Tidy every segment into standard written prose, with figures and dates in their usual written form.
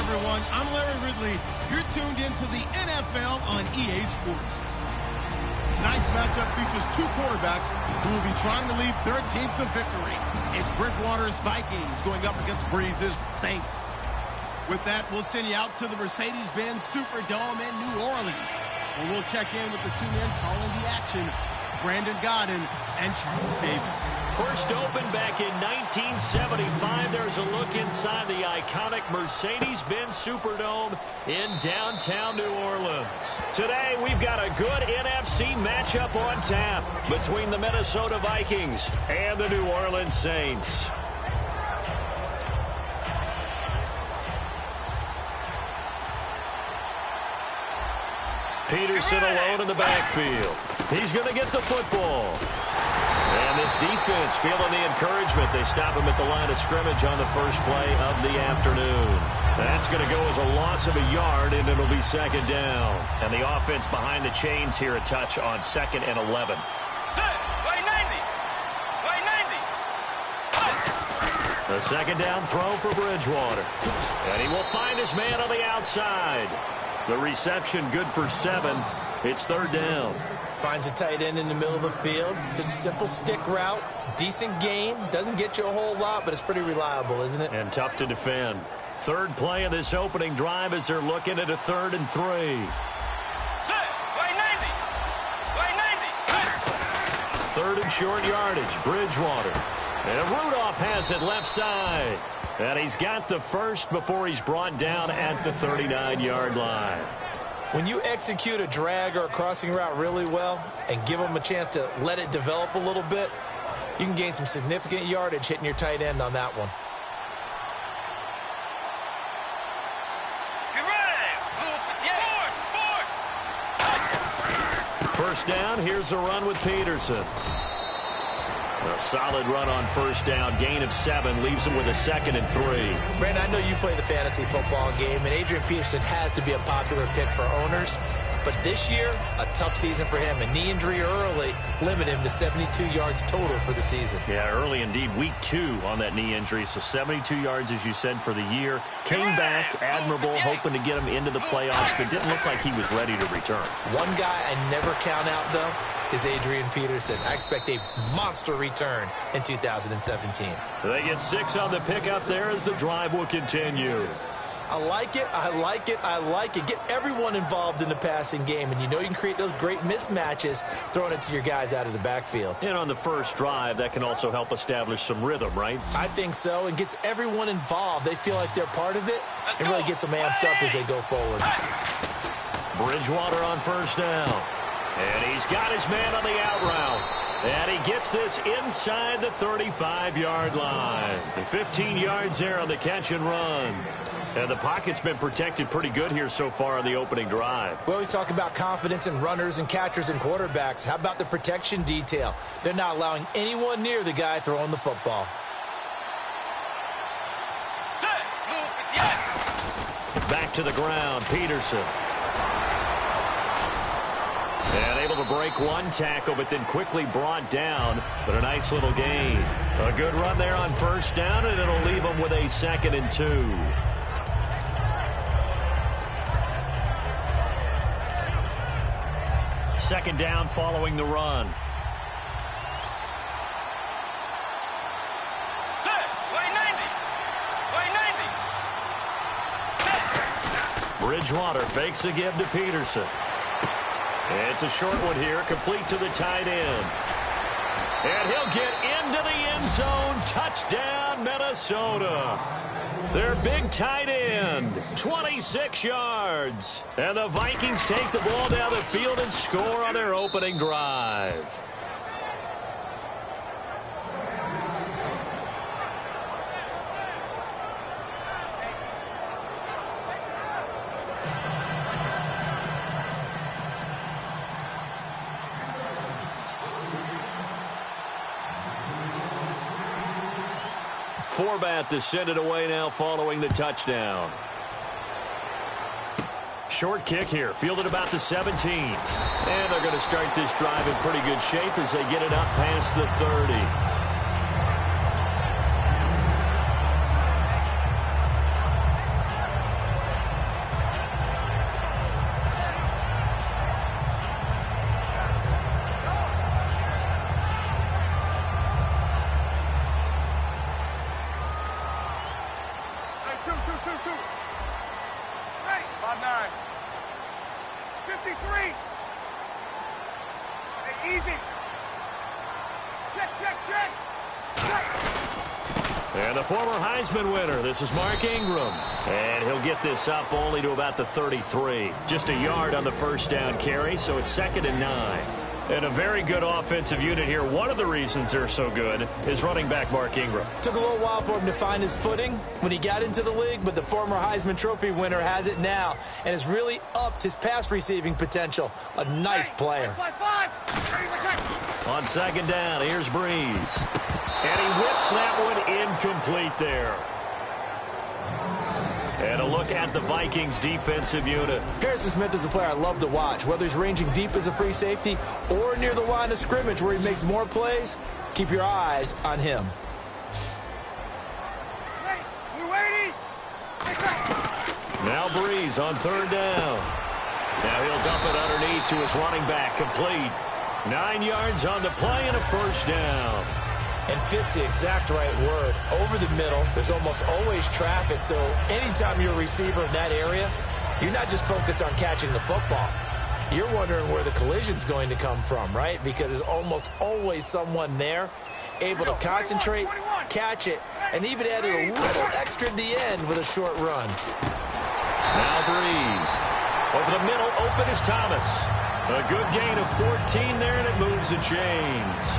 everyone. I'm Larry Ridley. You're tuned into the NFL on EA Sports. Tonight's matchup features two quarterbacks who will be trying to lead their team to victory. It's Bridgewater's Vikings going up against Breeze's Saints. With that, we'll send you out to the Mercedes-Benz Superdome in New Orleans, where we'll check in with the two men calling the action, Brandon Godden and Charles Davis. First opened back in 1975. There's a look inside the iconic Mercedes-Benz Superdome in downtown New Orleans. Today, we've got a good NFC matchup on tap between the Minnesota Vikings and the New Orleans Saints. Peterson alone in the backfield. He's going to get the football. And this defense feeling the encouragement. They stop him at the line of scrimmage on the first play of the afternoon. That's going to go as a loss of a yard, and it'll be second down. And the offense behind the chains here a touch on 2nd and 11. The second down throw for Bridgewater. And he will find his man on the outside. The reception good for 7. It's third down. Finds a tight end in the middle of the field. Just a simple stick route. Decent gain. Doesn't get you a whole lot, but it's pretty reliable, isn't it? And tough to defend. Third play of this opening drive as they're looking at a 3rd and 3. Third and short yardage. Bridgewater. And Rudolph has it left side. And he's got the first before he's brought down at the 39-yard line. When you execute a drag or a crossing route really well and give them a chance to let it develop a little bit, you can gain some significant yardage hitting your tight end on that one. First down, here's a run with Peterson. A solid run on first down. Gain of 7 leaves him with a 2nd and 3. Brandon, I know you play the fantasy football game, and Adrian Peterson has to be a popular pick for owners. But this year, a tough season for him. A knee injury early limited him to 72 yards total for the season. Yeah, early indeed. Week 2 on that knee injury. So 72 yards, as you said, for the year. Came back, admirable, hoping to get him into the playoffs, but didn't look like he was ready to return. One guy I never count out, though, is Adrian Peterson. I expect a monster return in 2017. They get 6 on the pickup there as the drive will continue. I like it, I like it, I like it. Get everyone involved in the passing game, and you know you can create those great mismatches throwing it to your guys out of the backfield. And on the first drive, that can also help establish some rhythm, right? I think so, and gets everyone involved. They feel like they're part of it, and really gets them amped up as they go forward. Bridgewater on first down. And he's got his man on the out route. And he gets this inside the 35-yard line. And 15 yards there on the catch and run. And the pocket's been protected pretty good here so far on the opening drive. We always talk about confidence in runners and catchers and quarterbacks. How about the protection detail? They're not allowing anyone near the guy throwing the football. Back to the ground, Peterson. And able to break one tackle, but then quickly brought down. But a nice little gain. A good run there on first down, and it'll leave him with a 2nd and 2. Second down following the run. Bridgewater fakes a give to Peterson. It's a short one here, complete to the tight end. And he'll get into the end zone. Touchdown, Minnesota. Their big tight end, 26 yards. And the Vikings take the ball down the field and score on their opening drive. Forbat to send it away now following the touchdown. Short kick here, fielded about the 17. And they're going to start this drive in pretty good shape as they get it up past the 30. Ready. 5-9. 53. Hey, easy. Check, check, check. And the former Heisman winner, this is Mark Ingram. And he'll get this up only to about the 33. Just a yard on the first down carry, so it's 2nd and 9. And a very good offensive unit here. One of the reasons they're so good is running back Mark Ingram. Took a little while for him to find his footing when he got into the league, but the former Heisman Trophy winner has it now and has really upped his pass receiving potential. A nice player. On 2nd down, here's Breeze. And he whips that one incomplete there. And a look at the Vikings defensive unit. Harrison Smith is a player I love to watch. Whether he's ranging deep as a free safety or near the line of scrimmage where he makes more plays, keep your eyes on him. Now Breeze on 3rd down. Now he'll dump it underneath to his running back, complete. 9 yards on the play and a first down. And fits the exact right word. Over the middle, there's almost always traffic, so anytime you're a receiver in that area, you're not just focused on catching the football. You're wondering where the collision's going to come from, right? Because there's almost always someone there able to concentrate, catch it, and even added a little extra at the end with a short run. Now Breeze. Over the middle, open is Thomas. A good gain of 14 there, and it moves the chains.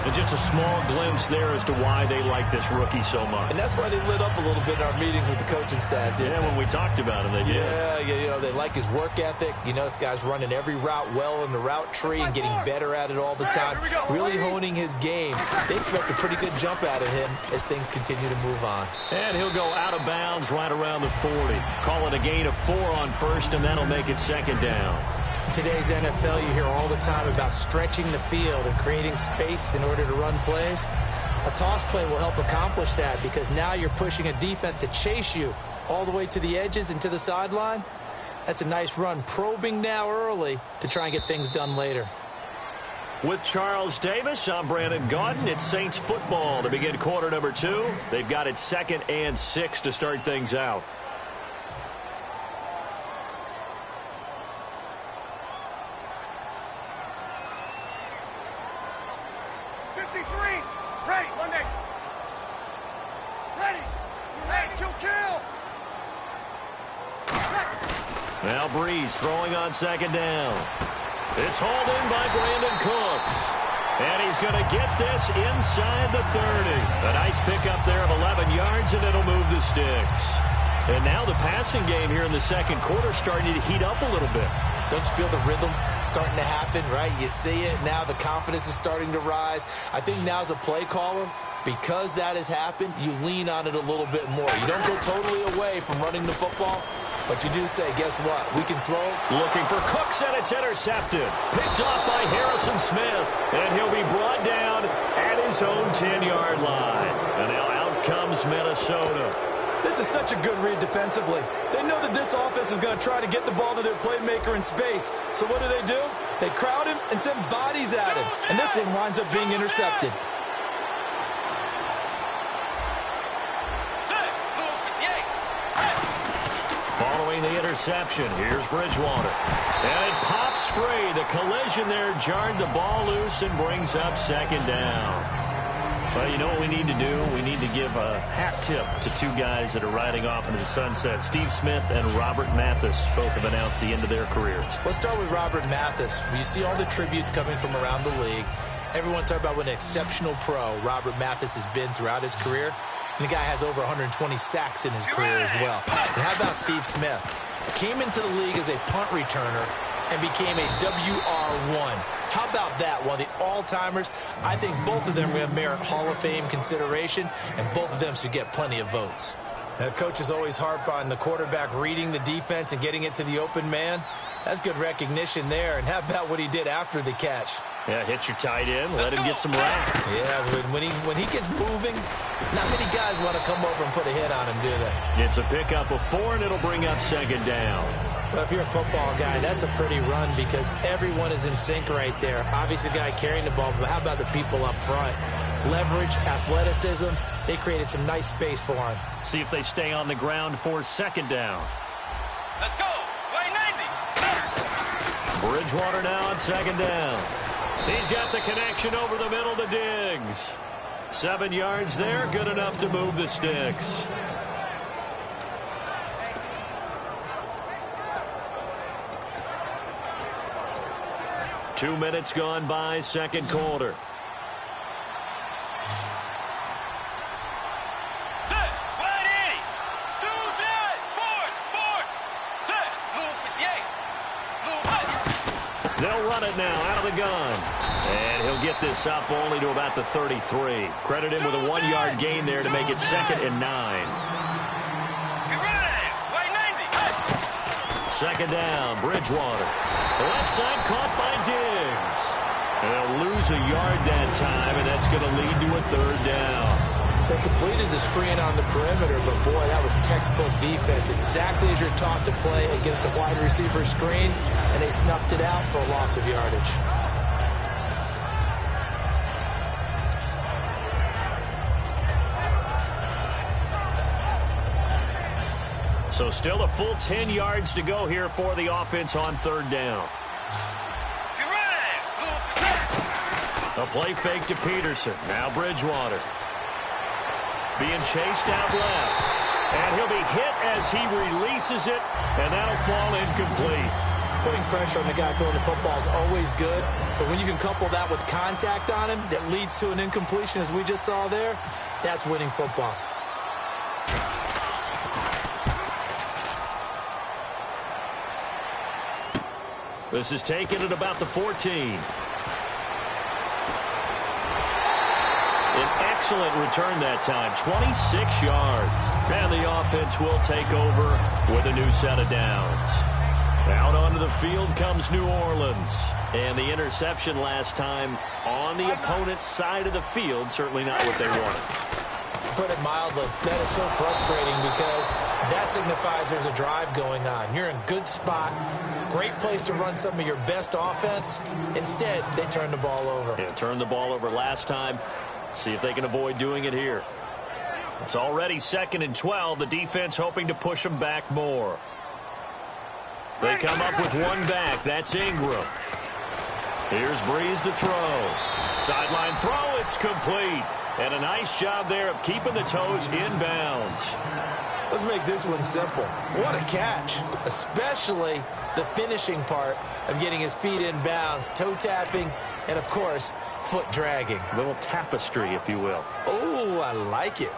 And just a small glimpse there as to why they like this rookie so much. And that's why they lit up a little bit in our meetings with the coaching staff. Yeah, when we talked about him, they did. Yeah, you know, they like his work ethic. You know, this guy's running every route well in the route tree and getting better at it all the time. Really honing his game. They expect a pretty good jump out of him as things continue to move on. And he'll go out of bounds right around the 40. Call it a gain of 4 on first, and that'll make it 2nd down. In today's NFL, you hear all the time about stretching the field and creating space in order to run plays. A toss play will help accomplish that because now you're pushing a defense to chase you all the way to the edges and to the sideline. That's a nice run, probing now early to try and get things done later. With Charles Davis, I'm Brandon Gaudin. It's Saints football to begin quarter number 2. They've got it 2nd and 6 to start things out. Now Breeze throwing on 2nd down. It's hauled in by Brandon Cooks. And he's going to get this inside the 30. A nice pickup there of 11 yards, and it'll move the sticks. And now the passing game here in the 2nd quarter starting to heat up a little bit. Don't you feel the rhythm starting to happen, right? You see it. Now the confidence is starting to rise. I think now as a play caller, because that has happened, you lean on it a little bit more. You don't go totally away from running the football, but you do say, guess what? We can throw. Looking for Cooks, and it's intercepted. Picked off by Harrison Smith. And he'll be brought down at his own 10-yard line. And now out comes Minnesota. This is such a good read defensively. They know that this offense is going to try to get the ball to their playmaker in space. So what do? They crowd him and send bodies at him. And this one winds up being intercepted. Following the interception, here's Bridgewater. And it pops free. The collision there jarred the ball loose and brings up 2nd down. Well, you know what we need to do? We need to give a hat tip to 2 guys that are riding off into the sunset. Steve Smith and Robert Mathis both have announced the end of their careers. Let's start with Robert Mathis. You see all the tributes coming from around the league. Everyone talk about what an exceptional pro Robert Mathis has been throughout his career. And the guy has over 120 sacks in his career as well. And how about Steve Smith? Came into the league as a punt returner and became a WR1. How about that? One of the all-timers. I think both of them are going to merit Hall of Fame consideration, and both of them should get plenty of votes. The coaches always harp on the quarterback reading the defense and getting it to the open man. That's good recognition there. And how about what he did after the catch? Yeah, hit your tight end, let him get some rap. Yeah, when he gets moving, not many guys want to come over and put a hit on him, do they? It's a pickup of 4, and it'll bring up 2nd down. Well, if you're a football guy, that's a pretty run because everyone is in sync right there. Obviously, the guy carrying the ball, but how about the people up front? leverage, athleticism. They created some nice space for him. See if they stay on the ground for second down. Let's go. Play 90. Bridgewater now on second down. He's got the connection over the middle to Diggs. 7 yards there, good enough to move the sticks. Two minutes gone by, second quarter. Set. Play 80. 2 jet. Force. Set. Move 58. Move. They'll run it now out of the gun. And he'll get this up only to about the 33. Credit him with a 1-yard gain there to make it 2nd and 9. Be ready. Play 90. Hey. Second down, Bridgewater. Left side caught by Diggs. And they'll lose a yard that time, and that's going to lead to a 3rd down. They completed the screen on the perimeter, but boy, that was textbook defense. Exactly as you're taught to play against a wide receiver screen, and they snuffed it out for a loss of yardage. So still a full 10 yards to go here for the offense on 3rd down. Be ready. Move. A play fake to Peterson. Now Bridgewater. Being chased out left. And he'll be hit as he releases it, and that'll fall incomplete. Putting pressure on the guy throwing the football is always good, but when you can couple that with contact on him that leads to an incompletion, as we just saw there, that's winning football. This is taken at about the 14. An excellent return that time, 26 yards. And the offense will take over with a new set of downs. Out onto the field comes New Orleans. And the interception last time on the opponent's side of the field, certainly not what they wanted. Put it mildly, that is so frustrating because that signifies there's a drive going on. You're in a good spot, great place to run some of your best offense. Instead, they turn the ball over. Yeah, turned the ball over last time. See if they can avoid doing it here. It's already 2nd and 12. The defense hoping to push them back more. They come up with one back. That's Ingram. Here's Breeze to throw. Sideline throw. It's complete. And a nice job there of keeping the toes inbounds. Let's make this one simple. What a catch, especially the finishing part of getting his feet in bounds, toe tapping, and, of course, foot dragging. A little tapestry, if you will. Oh, I like it.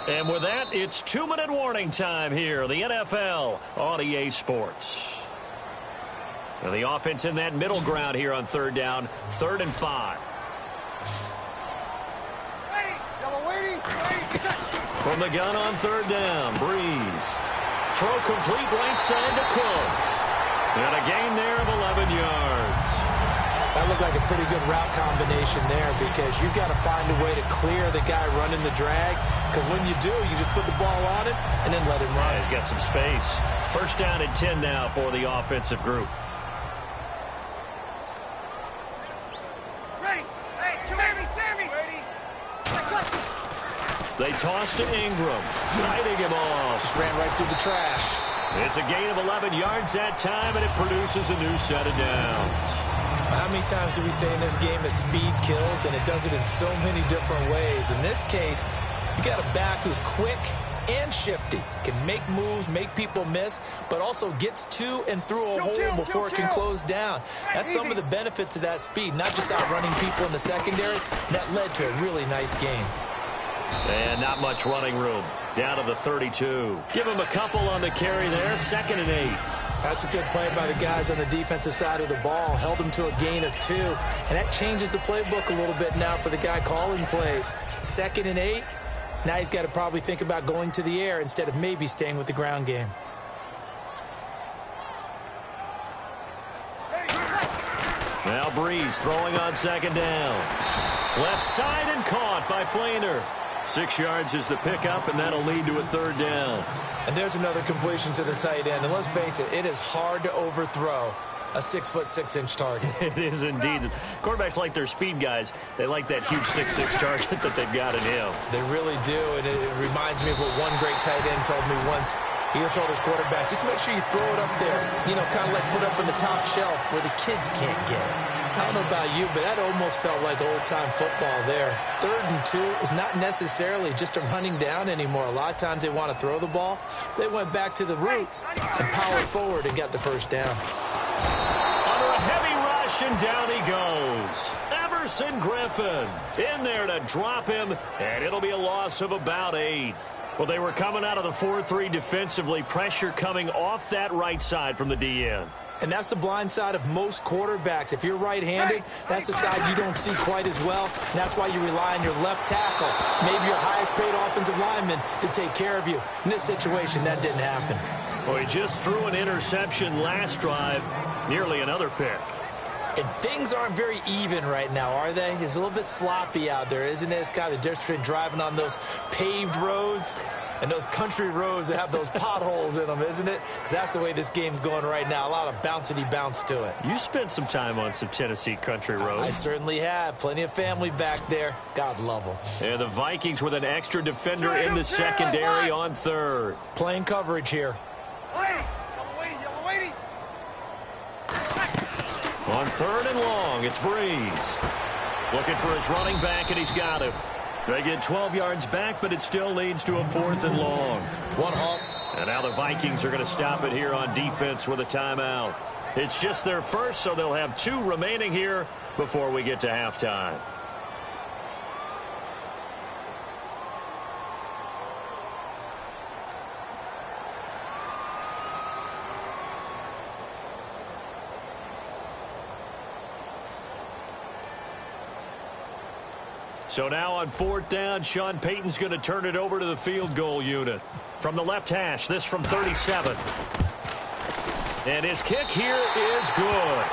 And with that, it's 2-minute warning time here, the NFL on EA Sports. And the offense in that middle ground here on 3rd down, 3rd and 5. From the gun on 3rd down, Breeze. Throw complete right side to Cooks. And a gain there of 11 yards. That looked like a pretty good route combination there because you've got to find a way to clear the guy running the drag. Because when you do, you just put the ball on him and then let him run. Yeah, he's got some space. 1st down and 10 now for the offensive group. Ready. Hey, Sammy. Ready. They toss to Ingram, fighting him off. Just ran right through the trash. It's a gain of 11 yards that time, and it produces a new set of downs. How many times do we say in this game that speed kills, and it does it in so many different ways? In this case, you got a back who's quick and shifty, can make moves, make people miss, but also gets to and through a hole before it can close down. That's some of the benefits of that speed, not just outrunning people in the secondary. That led to a really nice game. And not much running room. Down to the 32. Give him a couple on the carry there. 2nd and 8. That's a good play by the guys on the defensive side of the ball. Held them to a gain of 2. And that changes the playbook a little bit now for the guy calling plays. 2nd and 8. Now he's got to probably think about going to the air instead of maybe staying with the ground game. Now Breeze throwing on 2nd down. Left side and caught by Flainer. 6 yards is the pickup, and that'll lead to a 3rd down. And there's another completion to the tight end. And let's face it, it is hard to overthrow a 6'6" target. It is indeed. Quarterbacks like their speed guys. They like that huge 6'6" target that they've got in him. They really do, and it reminds me of what one great tight end told me once. He told his quarterback, just make sure you throw it up there, you know, kind of like put it up on the top shelf where the kids can't get it. I don't know about you, but that almost felt like old-time football there. 3rd and 2 is not necessarily just a running down anymore. A lot of times they want to throw the ball. They went back to the roots and powered forward and got the first down. Under a heavy rush, and down he goes. Everson Griffin in there to drop him, and it'll be a loss of about 8. Well, they were coming out of the 4-3 defensively. Pressure coming off that right side from the DN. And that's the blind side of most quarterbacks. If you're right-handed, that's the side you don't see quite as well. And that's why you rely on your left tackle, maybe your highest-paid offensive lineman, to take care of you. In this situation, that didn't happen. Well, he just threw an interception last drive, nearly another pick. And things aren't very even right now, are they? It's a little bit sloppy out there, isn't it? It's kind of the difference between driving on those paved roads and those country roads that have those potholes in them, isn't it? Because that's the way this game's going right now. A lot of bouncy-bounce to it. You spent some time on some Tennessee country roads. I certainly have. Plenty of family back there. God love them. And the Vikings with an extra defender in the secondary on 3rd. Playing coverage here. On 3rd and long, it's Breeze. Looking for his running back, and he's got him. They get 12 yards back, but it still leads to a 4th and long. One halt. And now the Vikings are going to stop it here on defense with a timeout. It's just their first, so they'll have 2 remaining here before we get to halftime. So now on 4th down, Sean Payton's going to turn it over to the field goal unit. From the left hash, this from 37. And his kick here is good.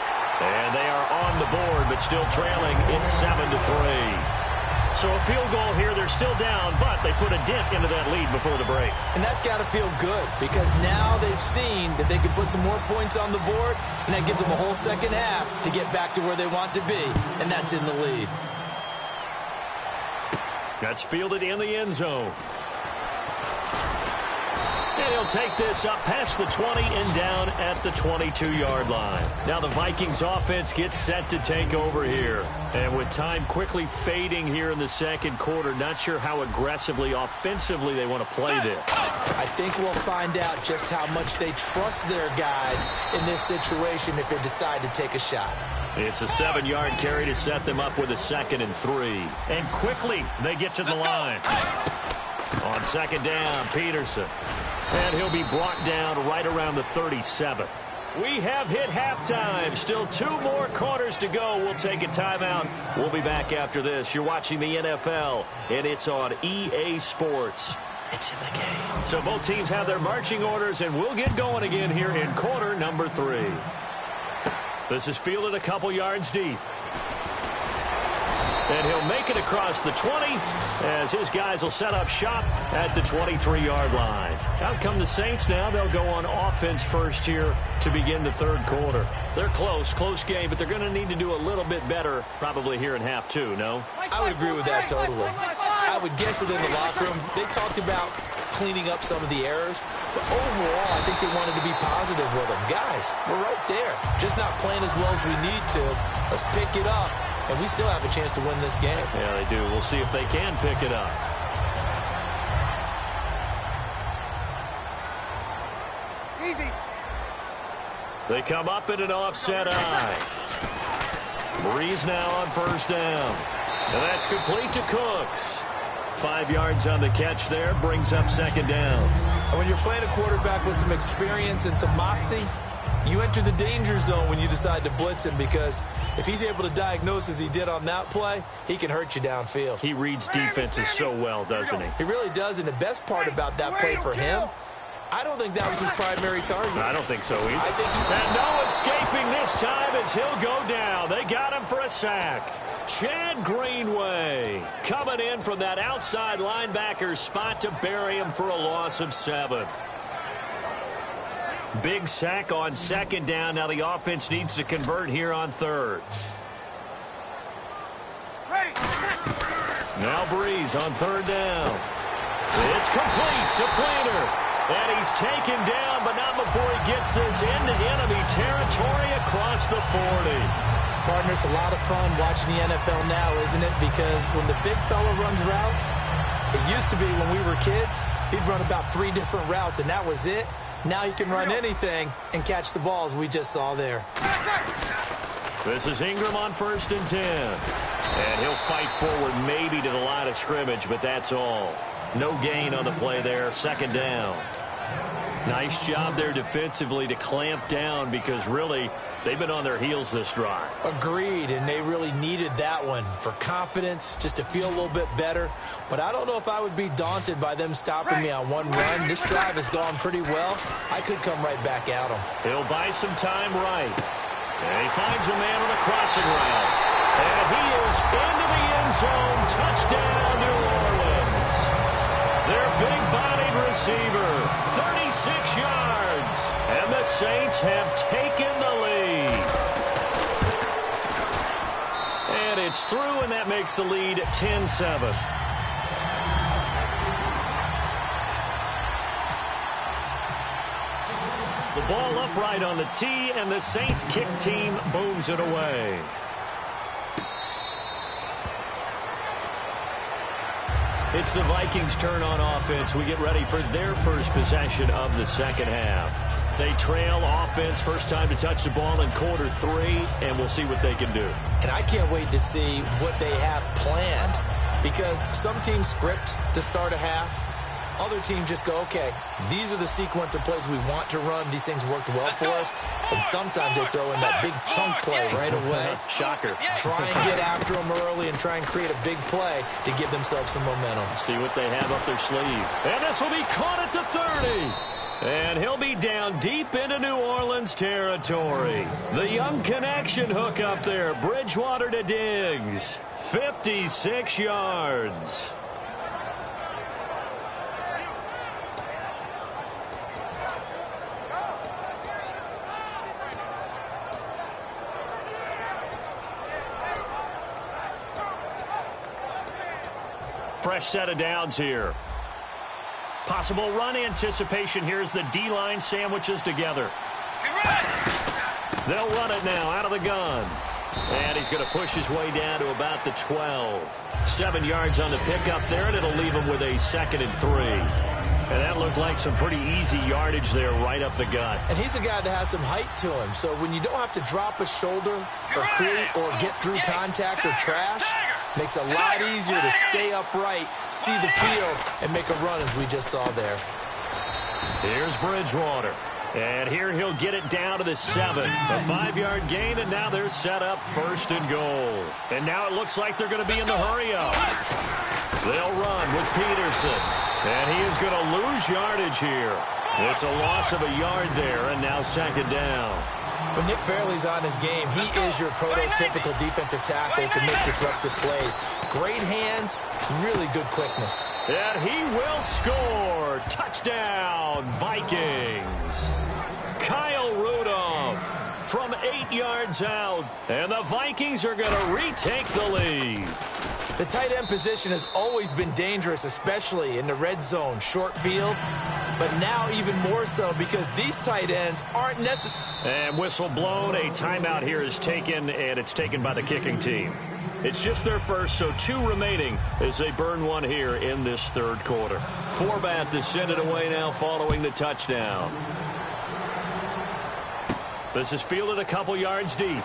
And they are on the board, but still trailing. It's 7-3. So a field goal here, they're still down, but they put a dent into that lead before the break. And that's got to feel good, because now they've seen that they can put some more points on the board, and that gives them a whole second half to get back to where they want to be, and that's in the lead. That's fielded in the end zone. And he'll take this up past the 20 and down at the 22-yard line. Now the Vikings offense gets set to take over here. And with time quickly fading here in the second quarter, not sure how aggressively, offensively they want to play this. I think we'll find out just how much they trust their guys in this situation if they decide to take a shot. It's a 7-yard carry to set them up with a 2nd and 3. And quickly they get to the line. On 2nd down, Peterson. And he'll be brought down right around the 37. We have hit halftime. Still 2 more quarters to go. We'll take a timeout. We'll be back after this. You're watching the NFL, and it's on EA Sports. It's in the game. So both teams have their marching orders, and we'll get going again here in quarter number 3. This is fielded a couple yards deep. And he'll make it across the 20 as his guys will set up shop at the 23-yard line. Out come the Saints now. They'll go on offense first here to begin the 3rd quarter. They're close game, but they're going to need to do a little bit better probably here in half 2, no? I would agree with that totally. I would guess it in the locker room. They talked about cleaning up some of the errors, but overall, I think they wanted to be positive with them. Guys, we're right there. Just not playing as well as we need to. Let's pick it up. And we still have a chance to win this game. Yeah, they do. We'll see if they can pick it up. Easy. They come up in an offset eye. Breeze now on 1st down. And that's complete to Cooks. 5 yards on the catch there. Brings up 2nd down. And when you're playing a quarterback with some experience and some moxie, you enter the danger zone when you decide to blitz him, because if he's able to diagnose as he did on that play, he can hurt you downfield. He reads defenses so well, doesn't he? He really does, and the best part about that play for him, I don't think that was his primary target. I don't think so either. I think and no escaping this time as he'll go down. They got him for a sack. Chad Greenway coming in from that outside linebacker spot to bury him for a loss of 7. Big sack on second down. Now the offense needs to convert here on third. Ready. Now Breeze on third down. It's complete to Flanner. And he's taken down, but not before he gets this into enemy territory across the 40. Partner, it's a lot of fun watching the NFL now, isn't it? Because when the big fella runs routes, it used to be when we were kids, he'd run about 3 different routes, and that was it. Now he can run anything and catch the balls we just saw there. This is Ingram on 1st and 10. And he'll fight forward maybe to the line of scrimmage, but that's all. No gain on the play there, 2nd down. Nice job there defensively to clamp down because really they've been on their heels this drive. Agreed, and they really needed that one for confidence, just to feel a little bit better. But I don't know if I would be daunted by them stopping me on one run. This drive has gone pretty well. I could come right back at them. He'll buy some time right. And he finds a man on a crossing route. And he is into the end zone. Touchdown, New Orleans. Their big-bodied receiver, 36 yards. And the Saints have taken the lead. And it's through, and that makes the lead 10-7. The ball upright on the tee, and the Saints kick team booms it away. It's the Vikings' turn on offense. We get ready for their first possession of the second half. They trail offense, first time to touch the ball in quarter 3, and we'll see what they can do. And I can't wait to see what they have planned, because some teams script to start a half. Other teams just go, okay, these are the sequence of plays we want to run. These things worked well for us. And sometimes they throw in that big chunk play right away. Shocker. Try and get after them early and try and create a big play to give themselves some momentum. See what they have up their sleeve. And this will be caught at the 30. And he'll be down deep into New Orleans territory. The young connection hook up there. Bridgewater to Diggs. 56 yards. Fresh set of downs here. Possible run anticipation. Here's the D-line sandwiches together. They'll run it now out of the gun. And he's going to push his way down to about the 12. 7 yards on the pickup there, and it'll leave him with a 2nd and 3. And that looked like some pretty easy yardage there right up the gut. And he's a guy that has some height to him. So when you don't have to drop a shoulder or create or get through contact or trash, makes it a lot easier to stay upright, see the field, and make a run as we just saw there. Here's Bridgewater. And here he'll get it down to the 7. A 5-yard gain, and now they're set up 1st and goal. And now it looks like they're going to be in the hurry-up. They'll run with Peterson. And he is going to lose yardage here. It's a loss of a yard there, and now 2nd down. When Nick Fairley's on his game, he is your prototypical defensive tackle to make disruptive plays. Great hands, really good quickness. And he will score. Touchdown, Vikings. Kyle Rudolph from 8 yards out. And the Vikings are going to retake the lead. The tight end position has always been dangerous, especially in the red zone, short field. But now even more so because these tight ends aren't necessary. And whistle blown. A timeout here is taken, and it's taken by the kicking team. It's just their first, so 2 remaining as they burn one here in this 3rd quarter. Forbat to send it away now following the touchdown. This is fielded a couple yards deep.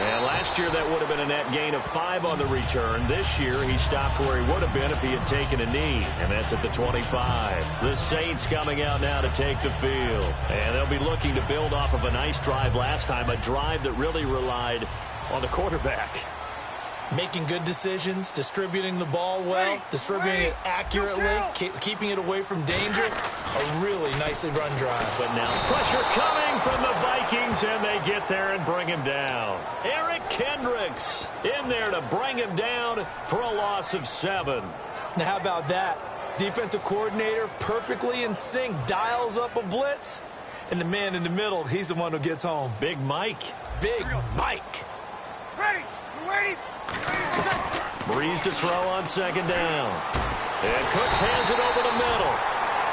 And last year that would have been a net gain of 5 on the return. This year he stopped where he would have been if he had taken a knee, and that's at the 25. The Saints coming out now to take the field. And they'll be looking to build off of a nice drive last time, a drive that really relied on the quarterback. Making good decisions, distributing the ball well, distributing it accurately, keeping it away from danger. A really nicely run drive. But now pressure coming from the Vikings, and they get there and bring him down. Eric Kendricks in there to bring him down for a loss of 7. Now how about that? defensive coordinator, perfectly in sync, dials up a blitz. And the man in the middle, he's the one who gets home. Big Mike. Big Mike. Ready. We're waiting. Breeze to throw on second down. And Cooks hands it over the middle.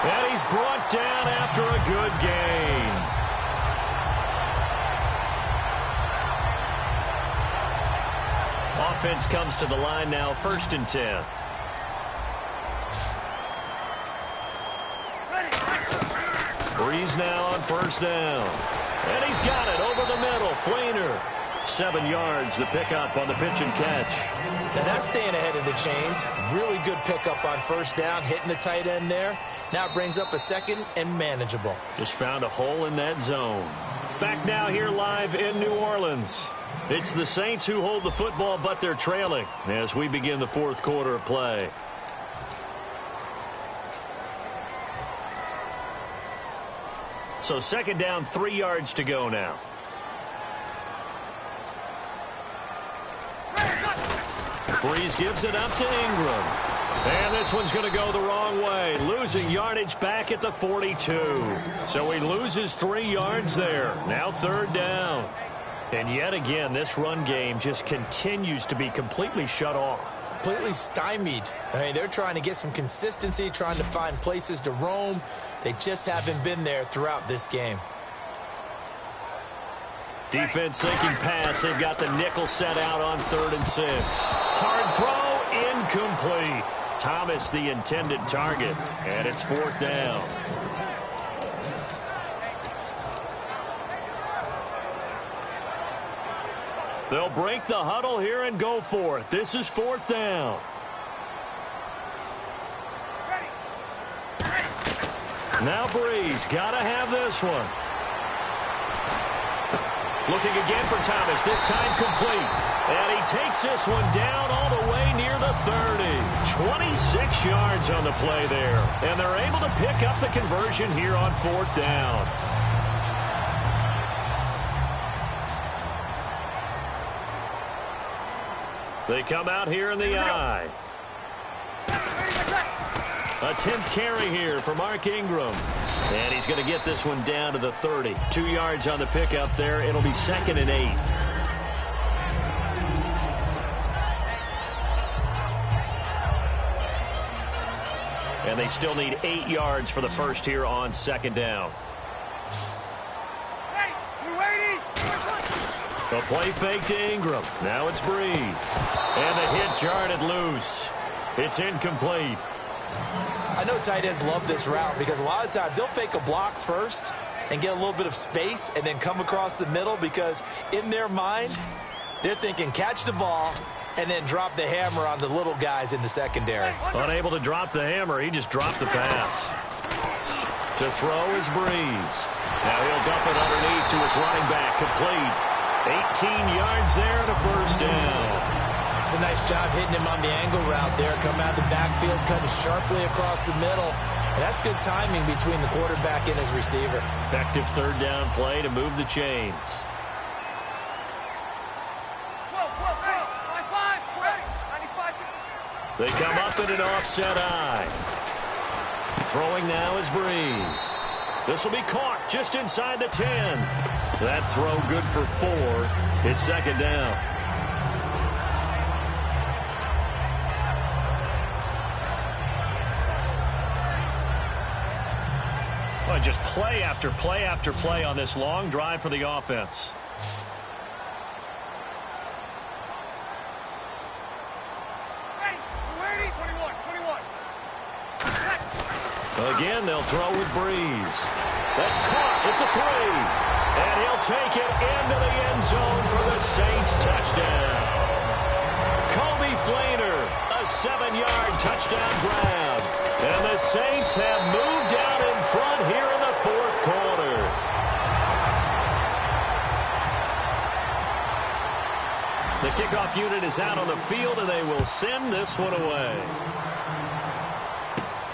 And he's brought down after a good gain. Offense comes to the line now, 1st and 10. Breeze now on 1st down. And he's got it over the middle. Fleener. 7 yards, the pickup on the pitch and catch. Now that's staying ahead of the chains. Really good pickup on 1st down, hitting the tight end there. Now it brings up a 2nd and manageable. Just found a hole in that zone. Back now here live in New Orleans. It's the Saints who hold the football, but they're trailing as we begin the 4th quarter of play. So 2nd down, 3 yards to go now. Breeze gives it up to Ingram. And this one's going to go the wrong way. Losing yardage back at the 42. So he loses 3 yards there. Now 3rd down. And yet again, this run game just continues to be completely shut off. Completely stymied. I mean, they're trying to get some consistency, trying to find places to roam. They just haven't been there throughout this game. Defense sinking pass. They've got the nickel set out on 3rd and 6. Hard throw, incomplete. Thomas the intended target, and it's 4th down. They'll break the huddle here and go for it. This is 4th down. Now Breeze, got to have this one. Looking again for Thomas, this time complete. And he takes this one down all the way near the 30. 26 yards on the play there. And they're able to pick up the conversion here on 4th down. They come out here in the eye. A 10th carry here for Mark Ingram. And he's going to get this one down to the 30. 2 yards on the pickup there. It'll be 2nd and 8. And they still need 8 yards for the first here on 2nd down. The play fake to Ingram. Now it's Breeze. And the hit jarred it loose. It's incomplete. I know tight ends love this route because a lot of times they'll fake a block first and get a little bit of space and then come across the middle because in their mind, they're thinking catch the ball and then drop the hammer on the little guys in the secondary. Unable to drop the hammer, he just dropped the pass. To throw is Breeze. Now he'll dump it underneath to his running back, complete. 18 yards there to 1st down. It's a nice job hitting him on the angle route there. Come out the backfield, cutting sharply across the middle. And that's good timing between the quarterback and his receiver. Effective 3rd down play to move the chains. They come up in an offset eye. Throwing now is Breeze. This will be caught just inside the 10. That throw good for 4. It's 2nd down. Well, just play after play after play on this long drive for the offense. Again, they'll throw with Breeze. That's caught at the 3. And he'll take it into the end zone for the Saints touchdown. Kobe Fleener, a 7-yard touchdown grab. And the Saints have moved out in front here in the 4th quarter. The kickoff unit is out on the field, and they will send this one away.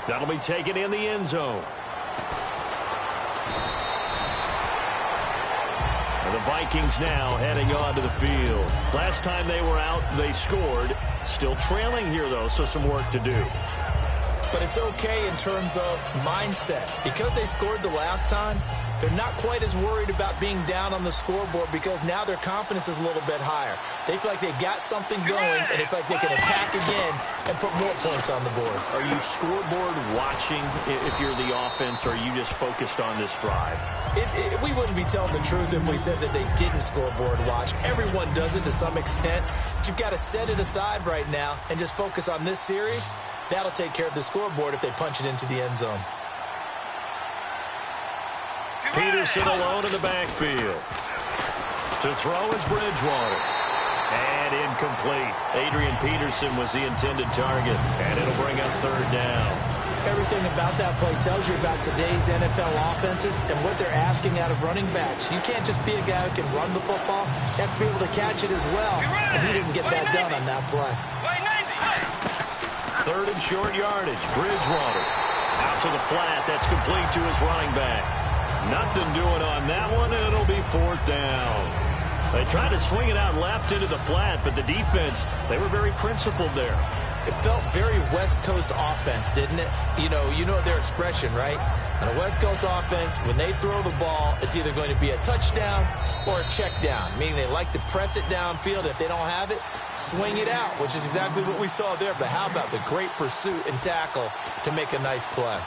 That'll be taken in the end zone. And the Vikings now heading onto the field. Last time they were out, they scored. Still trailing here, though, so some work to do. but it's okay in terms of mindset. Because they scored the last time, they're not quite as worried about being down on the scoreboard because now their confidence is a little bit higher. They feel like they got something going, and they feel like they can attack again and put more points on the board. Are you scoreboard watching if you're the offense, or are you just focused on this drive? We wouldn't be telling the truth if we said that they didn't scoreboard watch. Everyone does it to some extent. But you've got to set it aside right now and just focus on this series. That'll take care of the scoreboard if they punch it into the end zone. Peterson alone in the backfield. To throw is Bridgewater. And incomplete. Adrian Peterson was the intended target, and it'll bring up third down. Everything about that play tells you about today's NFL offenses and what they're asking out of running backs. You can't just be a guy who can run the football. You have to be able to catch it as well, and he didn't get that done on that play. Third and short yardage. Bridgewater out to the flat. That's complete to his running back. Nothing doing on that one, and it'll be fourth down. They tried to swing it out left into the flat, but the defense, they were very principled there. It felt very West Coast offense, didn't it? You know their expression, right? On a West Coast offense, when they throw the ball, it's either going to be a touchdown or a check down, meaning they like to press it downfield. If they don't have it, swing it out, which is exactly what we saw there. But how about the great pursuit and tackle to make a nice play?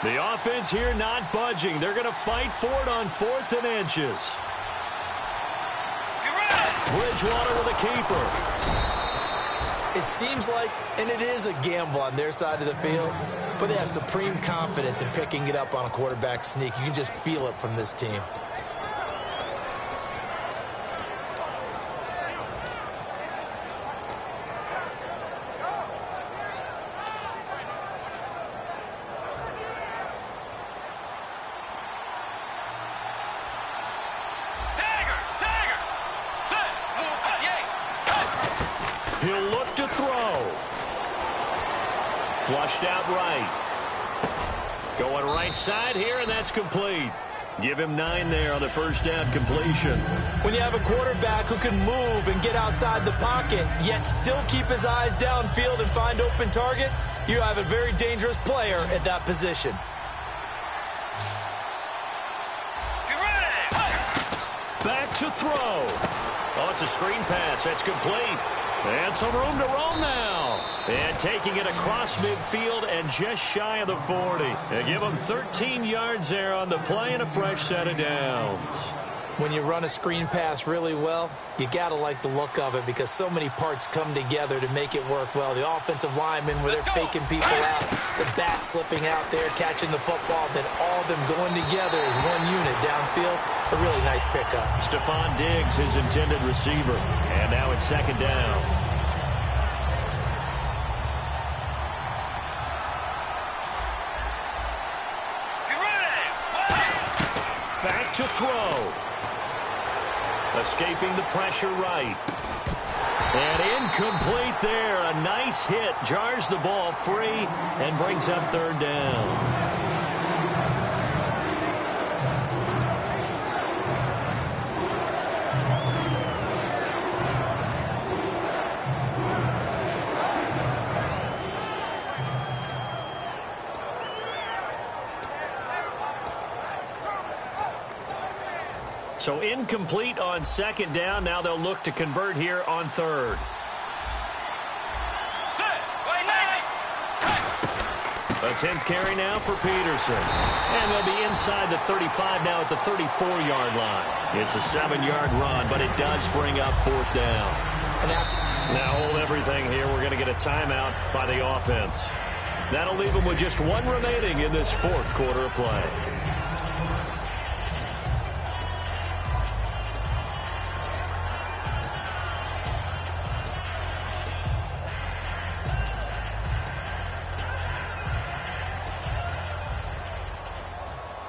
The offense here not budging. They're going to fight for it on 4th and inches. Bridgewater with a keeper. It seems like, and it is a gamble on their side of the field, but they have supreme confidence in picking it up on a quarterback sneak. You can just feel it from this team. He'll look to throw. Flushed out right. Going right side here, and that's complete. Give him 9 there on the first down completion. When you have a quarterback who can move and get outside the pocket, yet still keep his eyes downfield and find open targets, you have a very dangerous player at that position. Back to throw. Oh, it's a screen pass. That's complete. And some room to roam now. And taking it across midfield and just shy of the 40. And give them 13 yards there on the play and a fresh set of downs. When you run a screen pass really well, you got to like the look of it because so many parts come together to make it work well. The offensive linemen where they're faking people out, the back slipping out there, catching the football, then all of them going together as one unit downfield. A really nice pickup. Stephon Diggs, his intended receiver. And now it's second down. Back to throw. Escaping the pressure right. And incomplete there. A nice hit. Jars the ball free and brings up third down. So incomplete on second down. Now they'll look to convert here on third. A 10th carry now for Peterson. And they'll be inside the 35 now at the 34-yard line. It's a 7-yard run, but it does bring up fourth down. Now hold everything here. We're going to get a timeout by the offense. That'll leave them with just one remaining in this fourth quarter of play.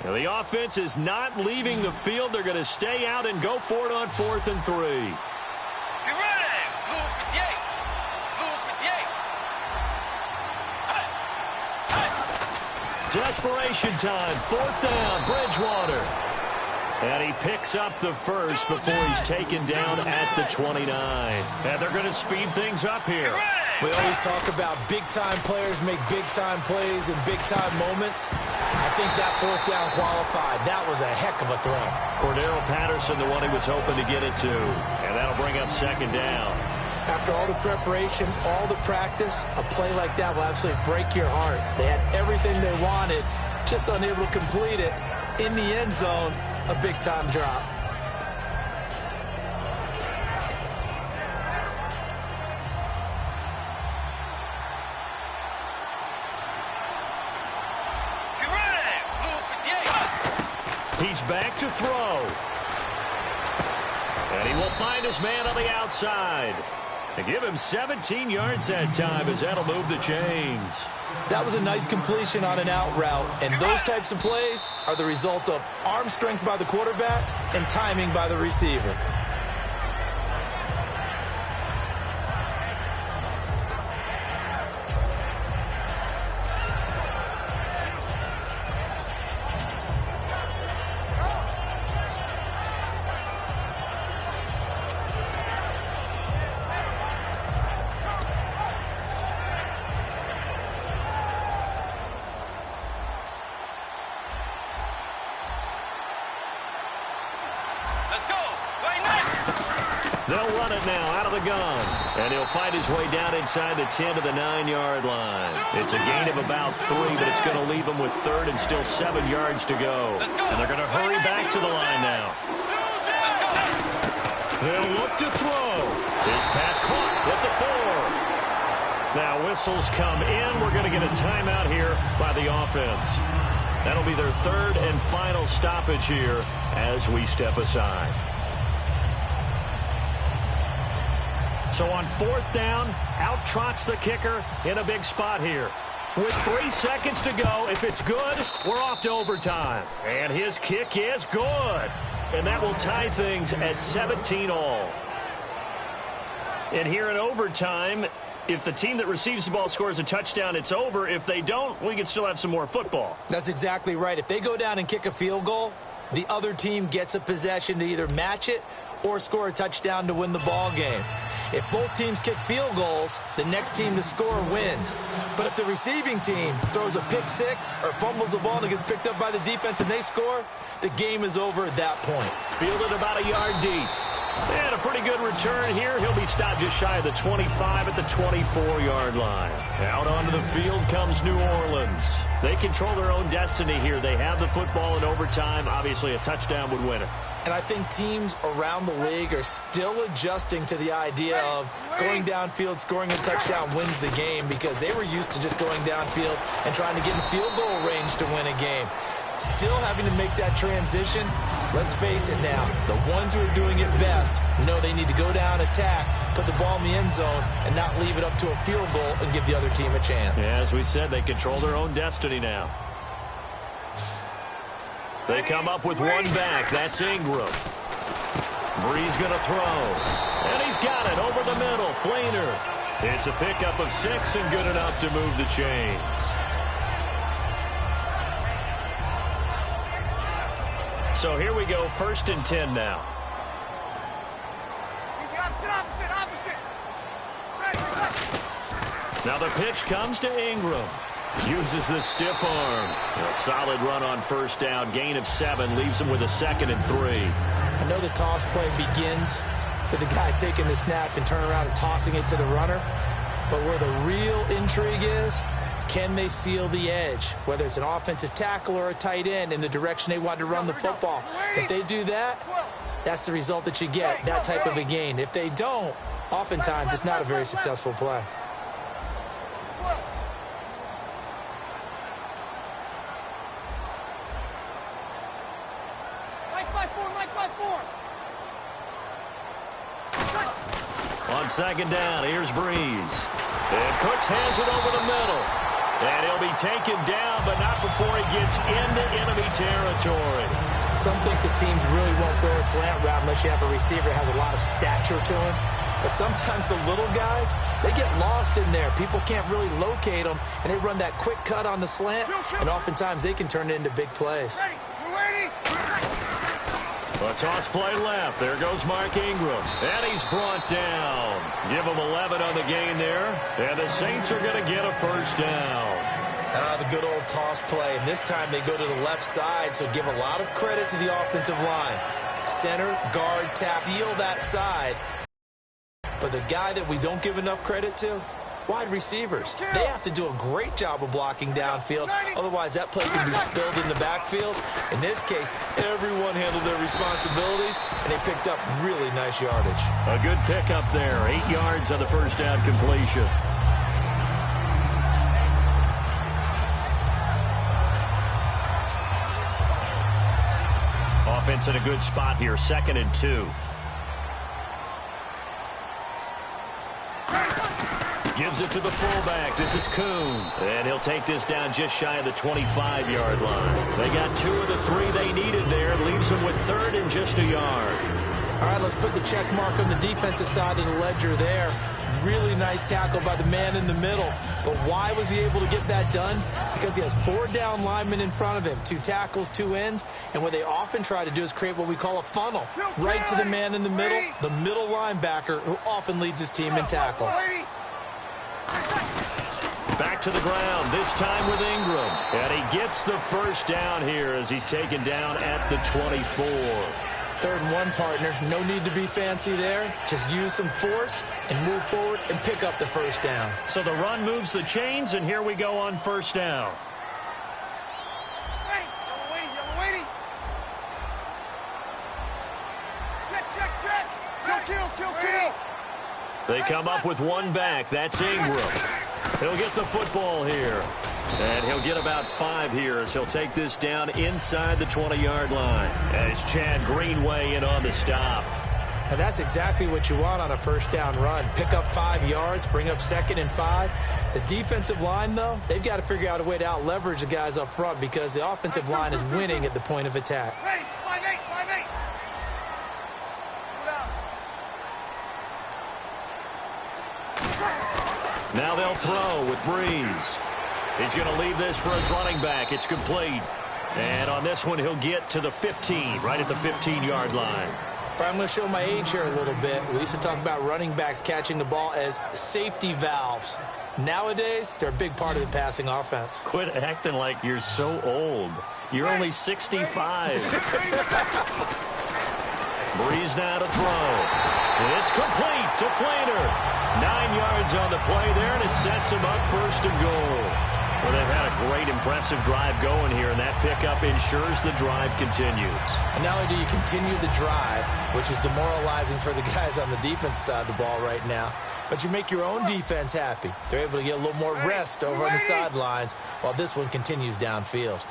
Now the offense is not leaving the field. They're going to stay out and go for it on 4th and 3. Desperation time. 4th down. Bridgewater. And he picks up the first before he's taken down at the 29. And they're going to speed things up here. We always talk about big-time players make big-time plays in big-time moments. I think that fourth down qualified. That was a heck of a throw. Cordero Patterson, the one he was hoping to get it to. And that'll bring up second down. After all the preparation, all the practice, a play like that will absolutely break your heart. They had everything they wanted, just unable to complete it. In the end zone, a big-time drop. He's back to throw. And he will find his man on the outside. And give him 17 yards that time as that'll move the chains. That was a nice completion on an out route, and those types of plays are the result of arm strength by the quarterback and timing by the receiver. They'll run it now out of the gun. And he'll find his way down inside the 10 to the 9-yard line. It's a gain of about 3, but it's going to leave him with third and still 7 yards to go. And they're going to hurry back to the line now. They'll look to throw. His pass caught at the 4. Now whistles come in. We're going to get a timeout here by the offense. That'll be their third and final stoppage here as we step aside. So on fourth down, out trots the kicker in a big spot here. With 3 seconds to go, if it's good, we're off to overtime. And his kick is good. And that will tie things at 17-all. And here in overtime, if the team that receives the ball scores a touchdown, it's over. If they don't, we can still have some more football. That's exactly right. If they go down and kick a field goal, the other team gets a possession to either match it or score a touchdown to win the ball game. If both teams kick field goals, the next team to score wins. But if the receiving team throws a pick six or fumbles the ball and it gets picked up by the defense and they score, the game is over at that point. Fielded about a yard deep. And a pretty good return here. He'll be stopped just shy of the 25 at the 24-yard line. Out onto the field comes New Orleans. They control their own destiny here. They have the football in overtime. Obviously, a touchdown would win it. And I think teams around the league are still adjusting to the idea of going downfield, scoring a touchdown wins the game, because they were used to just going downfield and trying to get in field goal range to win a game. Still having to make that transition. Let's face it now, the ones who are doing it best know they need to go down, attack, put the ball in the end zone, and not leave it up to a field goal and give the other team a chance. Yeah, as we said, they control their own destiny now. They come up with one back. That's Ingram. Bree's going to throw. And he's got it over the middle. Flainer. It's a pickup of 6 and good enough to move the chains. So here we go, 1st and 10 now. Now the pitch comes to Ingram. Uses the stiff arm. A solid run on 1st down. Gain of 7 leaves him with a 2nd and 3. I know the toss play begins with the guy taking the snap and turning around and tossing it to the runner. But where the real intrigue is, can they seal the edge? Whether it's an offensive tackle or a tight end in the direction they want to run the football. If they do that, that's the result that you get, that type of a gain. If they don't, oftentimes it's not a very successful play. On 2nd down, here's Breeze. And Cooks has it over the middle. And he'll be taken down, but not before he gets into enemy territory. Some think the teams really won't throw a slant route unless you have a receiver that has a lot of stature to him. But sometimes the little guys, they get lost in there. People can't really locate them, and they run that quick cut on the slant, and oftentimes they can turn it into big plays. A toss play left. There goes Mark Ingram. And he's brought down. Give him 11 on the gain there. And the Saints are going to get a first down. The good old toss play. And this time they go to the left side, so give a lot of credit to the offensive line. Center, guard, tap, seal that side. But the guy that we don't give enough credit to, wide receivers. They have to do a great job of blocking downfield. Otherwise, that play can be spilled in the backfield. In this case, everyone handled their responsibilities, and they picked up really nice yardage. A good pickup there. 8 yards on the first down completion. Offense in a good spot here. 2nd and 2. Gives it to the fullback. This is Kuhn. And he'll take this down just shy of the 25-yard line. They got 2 of the 3 they needed there. Leaves them with 3rd and just a yard. All right, let's put the check mark on the defensive side of the ledger there. Really nice tackle by the man in the middle. But why was he able to get that done? Because he has 4 down linemen in front of him, 2 tackles, 2 ends. And what they often try to do is create what we call a funnel. Right to the man in the middle, the middle linebacker, who often leads his team in tackles. Back to the ground, this time with Ingram. And he gets the first down here as he's taken down at the 24. 3rd and 1, partner. No need to be fancy there. Just use some force and move forward and pick up the first down. So the run moves the chains, and here we go on first down. Kill. They come up with 1 back. That's Ingram. He'll get the football here. And he'll get about 5 here as he'll take this down inside the 20-yard line. As Chad Greenway in on the stop. And that's exactly what you want on a first down run. Pick up 5 yards, bring up 2nd and 5. The defensive line, though, they've got to figure out a way to out-leverage the guys up front because the offensive line is winning at the point of attack. Ready, 5-8. Now they'll throw with Breeze. He's going to leave this for his running back. It's complete. And on this one, he'll get to the 15, right at the 15-yard line. I'm going to show my age here a little bit. We used to talk about running backs catching the ball as safety valves. Nowadays, they're a big part of the passing offense. Quit acting like you're so old. You're only 65. Breeze now to throw. It's complete to Flater. 9 yards on the play there, and it sets him up 1st and goal. Well, they've had a great, impressive drive going here, and that pickup ensures the drive continues. And not only do you continue the drive, which is demoralizing for the guys on the defense side of the ball right now, but you make your own defense happy. They're able to get a little more rest over on the sidelines while this one continues downfield.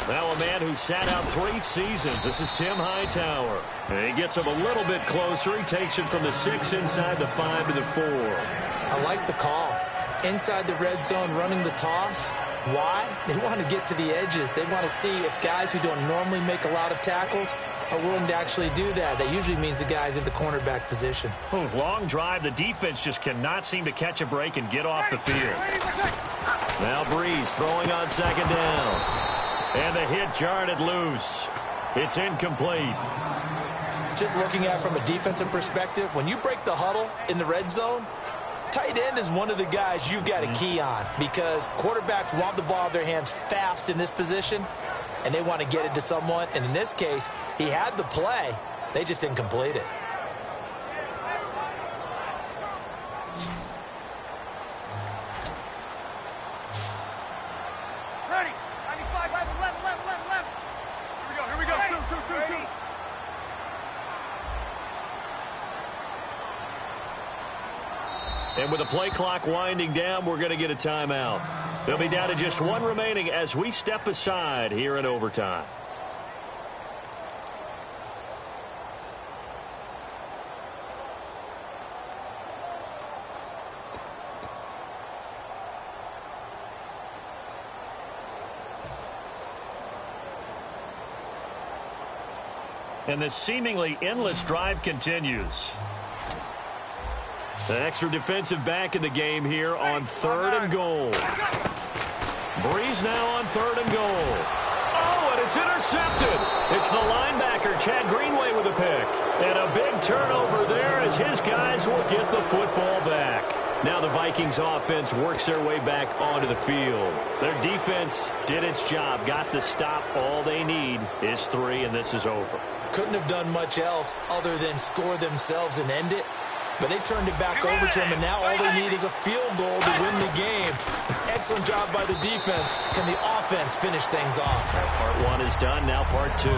Now a man who sat out 3 seasons. This is Tim Hightower. And he gets him a little bit closer. He takes it from the 6 inside the 5 to the 4. I like the call. Inside the red zone, running the toss. Why? They want to get to the edges. They want to see if guys who don't normally make a lot of tackles are willing to actually do that. That usually means the guy's in the cornerback position. Long drive. The defense just cannot seem to catch a break and get off the field. Now Breeze throwing on 2nd down. And the hit jarred it loose. It's incomplete. Just looking at it from a defensive perspective, when you break the huddle in the red zone, tight end is one of the guys you've got to key on because quarterbacks want the ball out of their hands fast in this position, and they want to get it to someone. And in this case, he had the play. They just didn't complete it. Ready. 95, left. Here we go. Two. And with the play clock winding down, we're going to get a timeout. They'll be down to just 1 remaining as we step aside here in overtime. And this seemingly endless drive continues. The extra defensive back in the game here on 3rd and goal. Breeze now on 3rd and goal. Oh, and It's intercepted. It's the linebacker, Chad Greenway, with a pick. And a big turnover there as his guys will get the football back. Now the Vikings offense works their way back onto the field. Their defense did its job, got the stop. All they need is 3, and this is over. Couldn't have done much else other than score themselves and end it. But they turned it back over to him, and now all they need is a field goal to win the game. An excellent job by the defense. Can the offense finish things off? Part 1 is done, now part 2.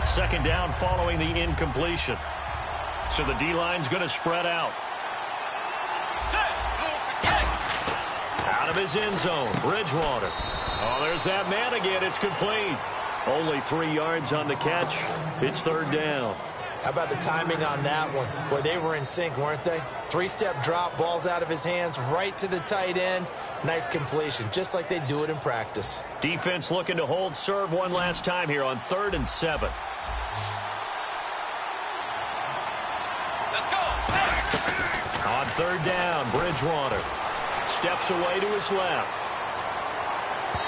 Second down following the incompletion. So the D-line's going to spread out. Out of his end zone, Bridgewater. Oh, there's that man again. It's complete. Only 3 yards on the catch. It's third down. How about the timing on that one? Boy, they were in sync, weren't they? 3-step drop, ball's out of his hands, right to the tight end. Nice completion, just like they do it in practice. Defense looking to hold serve one last time here on 3rd and 7. Let's go. On third down, Bridgewater steps away to his left.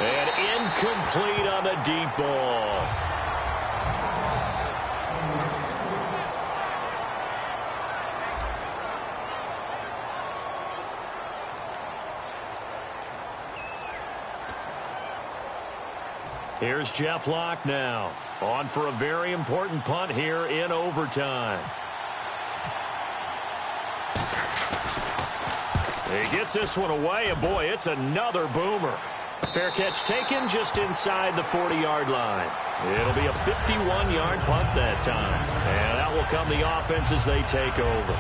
And incomplete on the deep ball. Here's Jeff Locke now. On for a very important punt here in overtime. He gets this one away, and boy, it's another boomer. Fair catch taken just inside the 40-yard line. It'll be a 51-yard punt that time. And out will come the offense as they take over.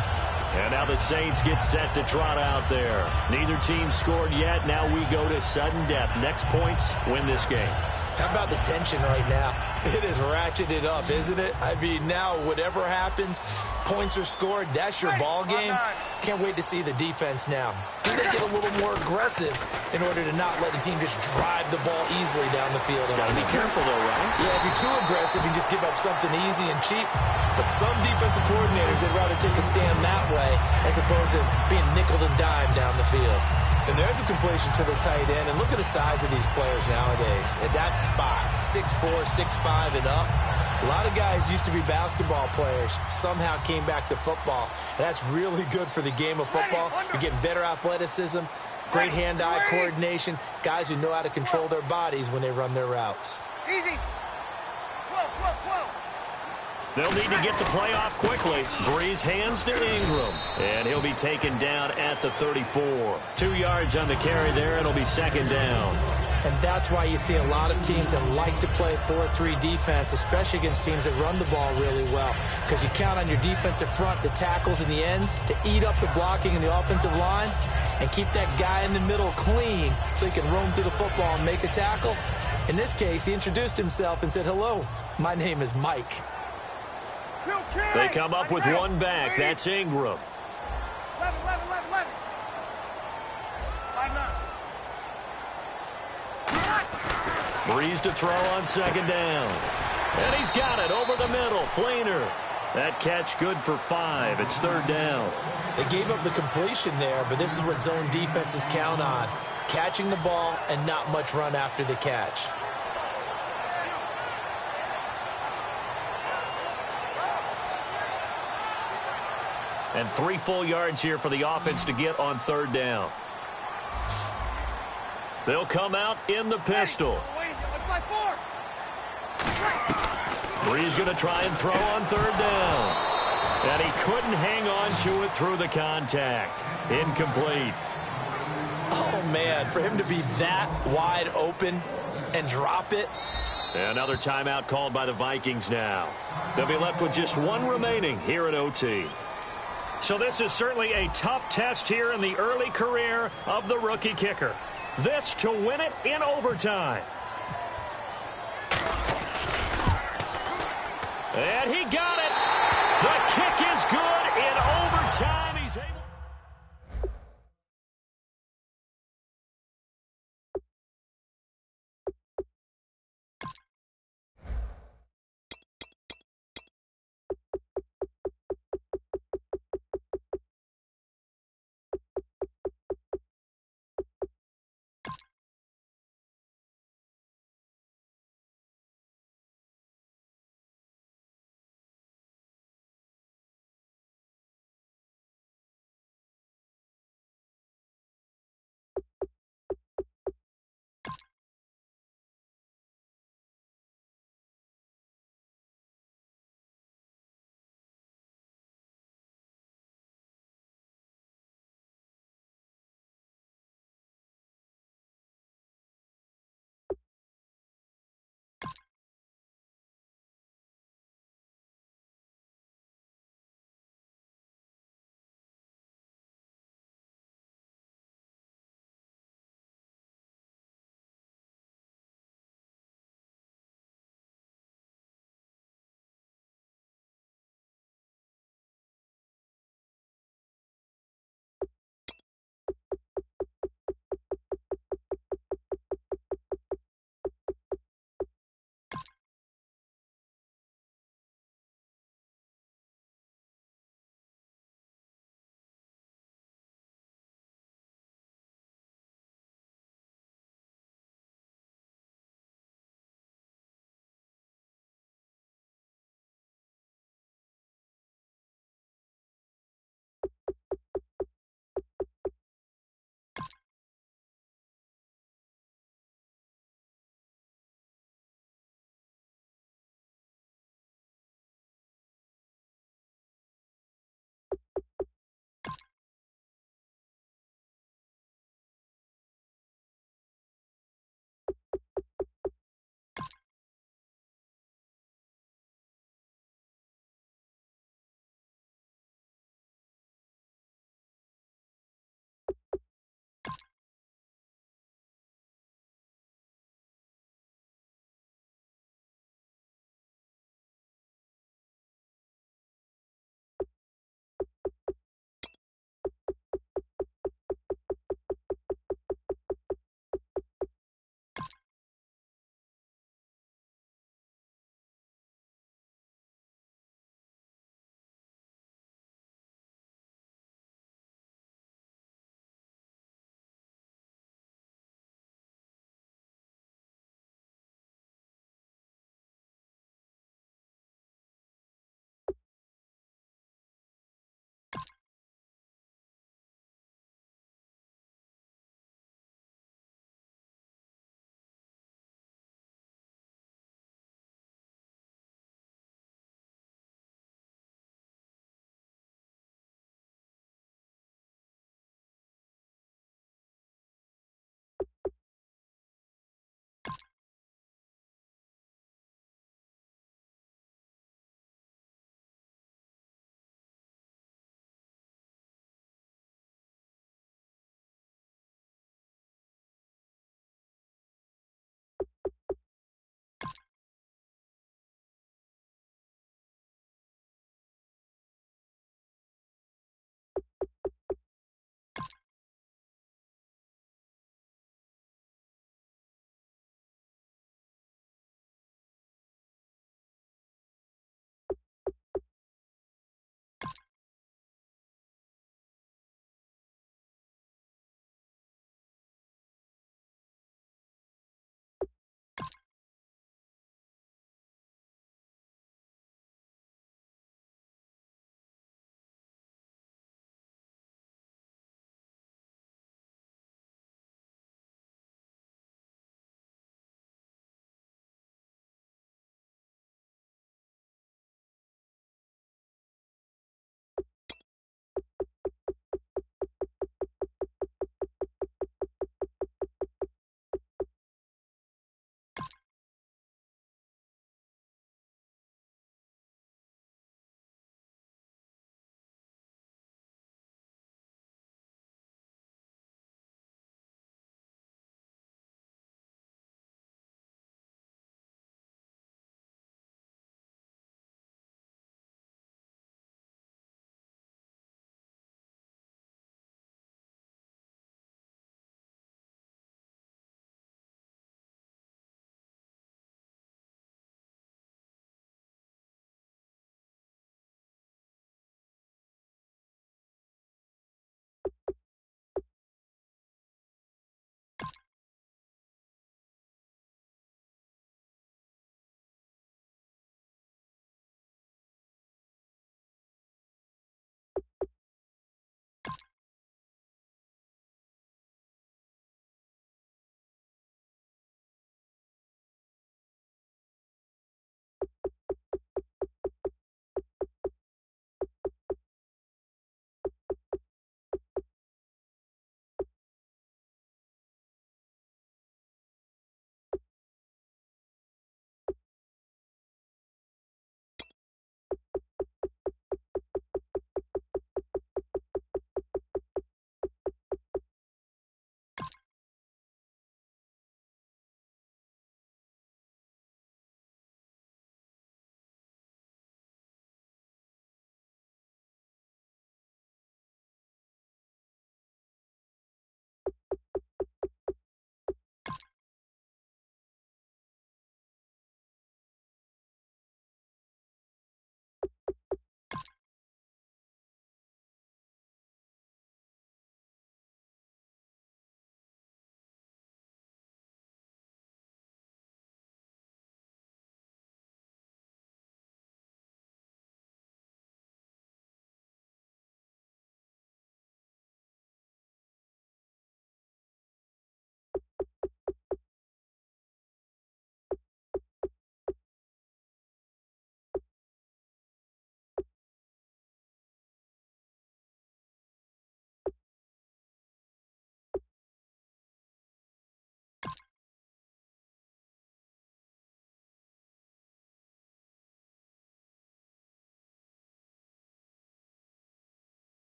And now the Saints get set to trot out there. Neither team scored yet. Now we go to sudden death. Next points win this game. How about the tension right now? It is ratcheted up, isn't it? I mean, now whatever happens, points are scored, that's your ball game. Can't wait to see the defense now. Do they get a little more aggressive in order to not let the team just drive the ball easily down the field? Got to be careful, though, right? Yeah, if you're too aggressive, you just give up something easy and cheap. But some defensive coordinators, they'd rather take a stand that way as opposed to being nickel and dime down the field. And there's a completion to the tight end. And look at the size of these players nowadays. At that spot, 6'4", 6'5", and up. A lot of guys used to be basketball players, somehow came back to football. And that's really good for the game of football. You're getting better athleticism, great hand-eye coordination, guys who know how to control their bodies when they run their routes. Easy. 12. They'll need to get the play off quickly. Breeze hands to Ingram. And he'll be taken down at the 34. 2 yards on the carry there. It'll be second down. And that's why you see a lot of teams that like to play 4-3 defense, especially against teams that run the ball really well. Because you count on your defensive front, the tackles and the ends, to eat up the blocking in the offensive line and keep that guy in the middle clean so he can roam through the football and make a tackle. In this case, he introduced himself and said, "Hello, my name is Mike." They come up with one back. That's Ingram. 11. 5-9. Breeze to throw on second down. And he's got it over the middle. Fleener. That catch good for 5. It's third down. They gave up the completion there, but this is what zone defenses count on. Catching the ball and not much run after the catch. And 3 full yards here for the offense to get on third down. They'll come out in the pistol. Breeze going to try and throw on third down. And he couldn't hang on to it through the contact. Incomplete. Oh, man, for him to be that wide open and drop it. Another timeout called by the Vikings now. They'll be left with just 1 remaining here at OT. So this is certainly a tough test here in the early career of the rookie kicker. This to win it in overtime. And he got it.